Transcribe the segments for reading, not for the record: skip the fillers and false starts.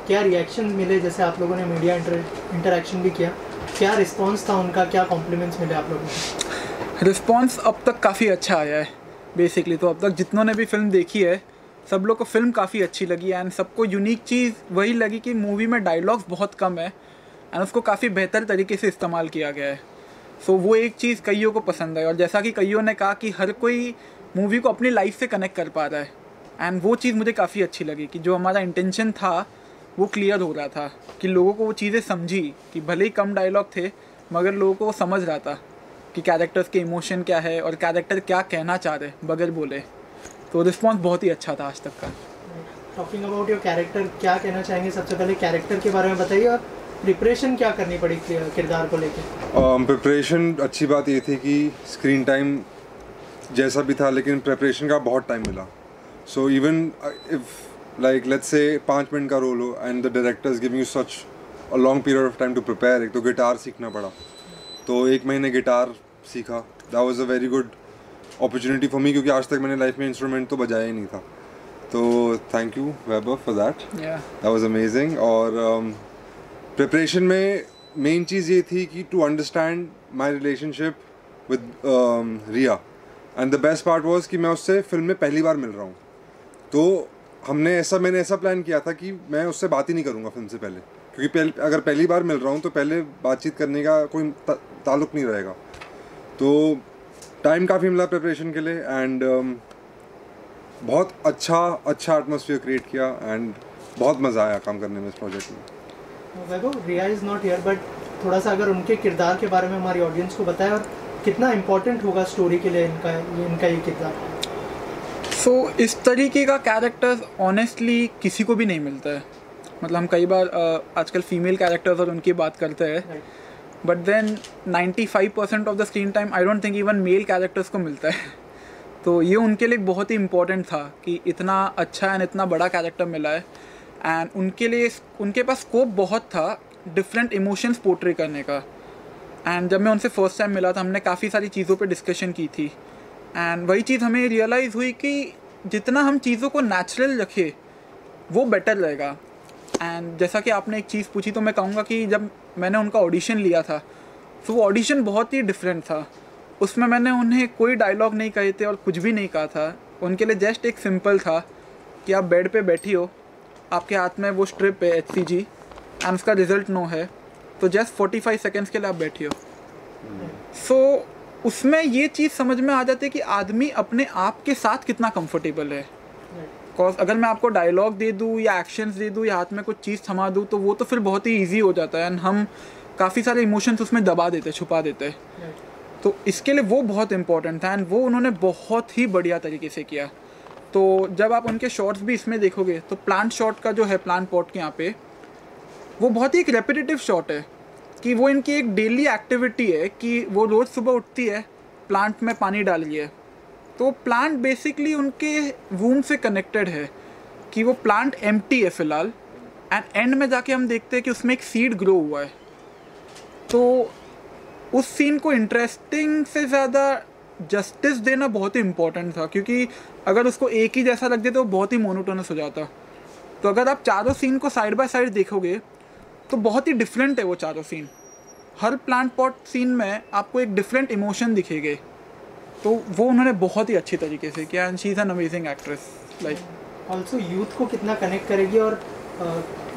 क्या रिएक्शन मिले, जैसे आप लोगों ने मीडिया इंटरेक्शन भी किया, क्या रिस्पांस था उनका, क्या कॉम्प्लीमेंट्स मिले आप लोगों को? रिस्पांस अब तक काफ़ी अच्छा आया है बेसिकली। तो अब तक जितनों ने भी फिल्म देखी है सब लोग को फिल्म काफ़ी अच्छी लगी एंड सबको यूनिक चीज़ वही लगी कि मूवी में डायलॉग्स बहुत कम है एंड उसको काफ़ी बेहतर तरीके से इस्तेमाल किया गया है। सो वो एक चीज़ कईयों को पसंद है और जैसा कि कईयों ने कहा कि हर कोई मूवी को अपनी लाइफ से कनेक्ट कर पा रहा है एंड वो चीज़ मुझे काफ़ी अच्छी लगी कि जो हमारा इंटेंशन था वो क्लियर हो रहा था कि लोगों को वो चीज़ें समझी कि भले ही कम डायलॉग थे मगर लोगों को वो समझ रहा था कि कैरेक्टर्स के इमोशन क्या है और कैरेक्टर क्या कहना चाह रहे बगैर बोले। तो रिस्पॉन्स बहुत ही अच्छा था आज तक का। टॉकिंग अबाउट योर कैरेक्टर, क्या कहना चाहेंगे? सबसे पहले कैरेक्टर के बारे में बताइए और प्रिपरेशन क्या करनी पड़ी किरदार को लेकर? प्रिपरेशन अच्छी बात ये थी कि स्क्रीन टाइम जैसा भी था लेकिन प्रिपरेशन का बहुत टाइम मिला। So even if like let's say 5 minute का रोल हो and the directors give you such a long period of time to prepare. एक तो गिटार सीखना पड़ा, तो 1 महीने गिटार सीखा। That was a very good opportunity for me क्योंकि आज तक मैंने लाइफ में इंस्ट्रूमेंट तो बजाया ही नहीं था। तो thank you Weber for that, that was amazing. और प्रिपरेशन में मेन चीज़ ये थी कि to understand my relationship with Riya and the best part was कि मैं उससे फिल्म में पहली बार मिल रहा हूँ। तो मैंने ऐसा प्लान किया था कि मैं उससे बात ही नहीं करूँगा फिल्म से पहले, क्योंकि अगर पहली बार मिल रहा हूँ तो पहले बातचीत करने का कोई ताल्लुक़ नहीं रहेगा। तो टाइम काफ़ी मिला प्रिपरेशन के लिए एंड बहुत अच्छा एटमॉस्फेयर क्रिएट किया एंड बहुत मज़ा आया काम करने में इस प्रोजेक्ट में। वैभव, रिया इज़ नॉट हियर बट थोड़ा सा अगर उनके किरदार के बारे में हमारी ऑडियंस को बताएं और कितना इम्पोर्टेंट होगा स्टोरी के लिए इनका ये किरदार। सो इस तरीके का कैरेक्टर ऑनेस्टली किसी को भी नहीं मिलता है। मतलब हम कई बार आजकल फीमेल कैरेक्टर्स और उनकी बात करते हैं but then 95% of the screen time I don't think even male characters को मिलता है। तो ये उनके लिए बहुत ही इम्पोर्टेंट था कि इतना अच्छा एंड इतना बड़ा कैरेक्टर मिला है एंड उनके लिए उनके पास स्कोप बहुत था डिफरेंट इमोशंस पोर्ट्रे करने का। एंड जब मैं उनसे फर्स्ट टाइम मिला था हमने काफ़ी सारी चीज़ों पे डिस्कशन की थी एंड वही चीज़ हमें रियलाइज़ हुई कि जितना हम चीज़ों को नेचुरल रखें वो बेटर रहेगा। एंड जैसा कि आपने एक चीज़ पूछी तो मैं कहूँगा कि जब मैंने उनका ऑडिशन लिया था तो वो ऑडिशन बहुत ही डिफरेंट था। उसमें मैंने उन्हें कोई डायलॉग नहीं कहे थे और कुछ भी नहीं कहा था। उनके लिए जस्ट एक सिंपल था कि आप बेड पे बैठी हो, आपके हाथ में वो स्ट्रिप है HCG एंड उसका रिजल्ट नो है, तो जस्ट 45 सेकेंड्स के लिए आप बैठी हो। सो उसमें ये चीज़ समझ में आ जाती है कि आदमी अपने आप के साथ कितना कंफर्टेबल है। बिकॉज अगर मैं आपको डायलॉग दे दूँ या एक्शंस दे दूँ या हाथ में कुछ चीज़ थमा दूँ तो वो तो फिर बहुत ही ईजी हो जाता है एंड हम काफ़ी सारे इमोशंस उसमें दबा देते छुपा देते। तो इसके लिए वो बहुत इंपॉर्टेंट था एंड वो उन्होंने बहुत ही बढ़िया तरीके से किया। तो जब आप उनके शॉट्स भी इसमें देखोगे तो प्लांट शॉट का जो है प्लांट पॉट के यहाँ पे वो बहुत ही एक रेपिटेटिव शॉट है कि वो इनकी एक डेली एक्टिविटी है कि वो रोज़ सुबह उठती है, प्लांट में पानी डाल रही है। तो प्लांट बेसिकली उनके वूम से कनेक्टेड है कि वो प्लांट एम्प्टी है फ़िलहाल एंड एंड में जाके हम देखते हैं कि उसमें एक सीड ग्रो हुआ है। तो उस सीन को इंटरेस्टिंग से ज़्यादा जस्टिस देना बहुत ही इम्पोर्टेंट था क्योंकि अगर उसको एक ही जैसा रख दे तो बहुत ही मोनोटोनस हो जाता। तो अगर आप चारों सीन को साइड बाय साइड देखोगे तो बहुत ही डिफरेंट है वो चारों सीन। हर प्लांट पॉट सीन में आपको एक डिफरेंट इमोशन दिखेंगे। तो वो उन्होंने बहुत ही अच्छी तरीके से किया and she is an amazing actress. Like also youth को कितना कनेक्ट करेगी और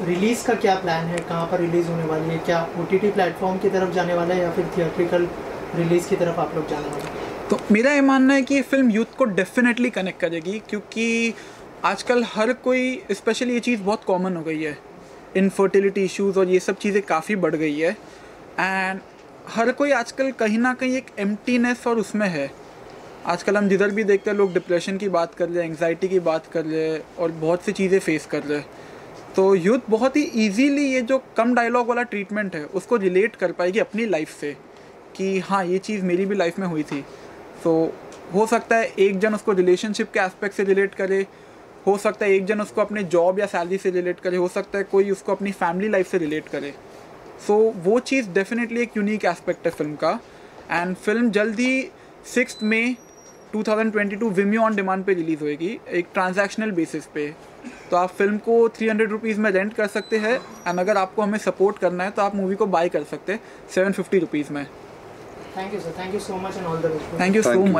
रिलीज़ का क्या प्लान है, कहाँ पर रिलीज़ होने वाली है, क्या OTT प्लेटफॉर्म की तरफ जाने वाला है या फिर थिएट्रिकल रिलीज़ की तरफ आप लोग जाने वाले हैं? तो मेरा ये मानना है कि ये फिल्म यूथ को डेफिनेटली कनेक्ट करेगी क्योंकि आजकल हर कोई, स्पेशली ये चीज़ बहुत कॉमन हो गई है, इनफर्टिलिटी इश्यूज़ और ये सब चीज़ें काफ़ी बढ़ गई है एंड हर कोई आजकल कहीं ना कहीं एक एम्प्टीनेस और उसमें है। आजकल हम जिधर भी देखते हैं लोग डिप्रेशन की बात कर रहे हैं, एंग्जाइटी की बात कर रहे हैं और बहुत सी चीज़ें फेस कर रहे हैं। तो यूथ बहुत ही ईजीली ये जो कम डायलॉग वाला ट्रीटमेंट है उसको रिलेट कर पाएगी अपनी लाइफ से कि हाँ ये चीज़ मेरी भी लाइफ में हुई थी। तो हो सकता है एक जन उसको रिलेशनशिप के एस्पेक्ट से रिलेट करे, हो सकता है एक जन उसको अपने जॉब या सैलरी से रिलेट करे, हो सकता है कोई उसको अपनी फैमिली लाइफ से रिलेट करे। सो वो चीज़ डेफिनेटली एक यूनिक एस्पेक्ट है फिल्म का। एंड फिल्म जल्दी 6 मई 2022 विमियो ऑन डिमांड पे रिलीज़ होएगी एक ट्रांजैक्शनल बेसिस पे। तो आप फिल्म को 300 रुपीज़ में रेंट कर सकते हैं एंड अगर आपको हमें सपोर्ट करना है तो आप मूवी को बाय कर सकते हैं 750 रुपीज़ में। Thank you sir, thank you so much and all the best. Thank you so much.